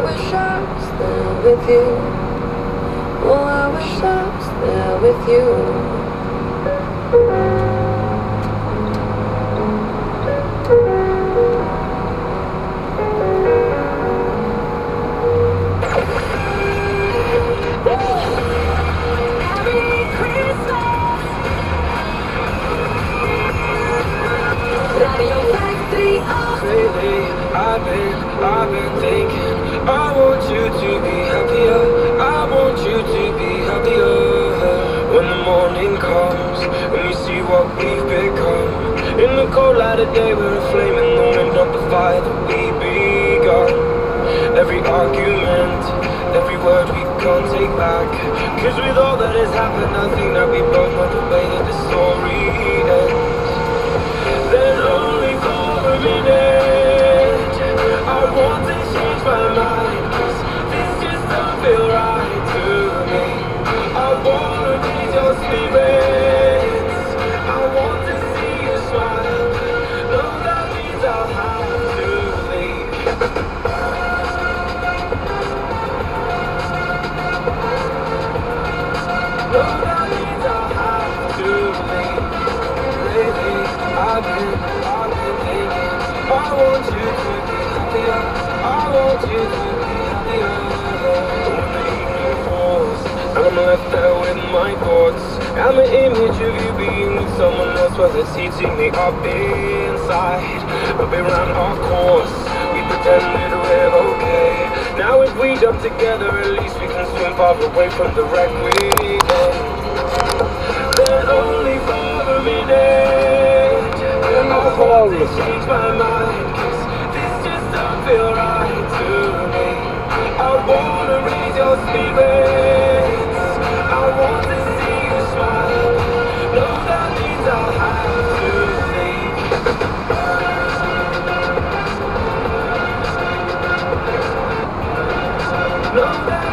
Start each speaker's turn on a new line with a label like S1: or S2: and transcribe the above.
S1: wish I was there with you. Oh, I wish I was there with you.
S2: Lately, I've been thinking, I want you to be happier, I want you to be happier. When the morning comes, when we see what we've become, in the cold light of day we're a flame in the wind of the fire that we begun. Every argument, every word we can't take back, cause with all that has happened I think that we both know the way that the story ends. Then only for a minute I want to change my mind, cause this just don't feel right to me. I wanna raise your spirits, I want to see you smile. No, that means I'll have to leave. No, that means I'll have to leave. Lately, I've been thinking, I want you to be happier, I want you to be happier. When the evening falls, and I'm left there with my thoughts, and the image of you being with someone else, well, it's eating me up inside. But we ran our course, we pretended we're okay. Now if we jump together, at least we can swim far away from the wreck we made. Then only for a minute I want to change my mind, cause this just don't feel right to me. I wanna raise your spirits, I want to see you smile. No, that means I'll have to leave. No, that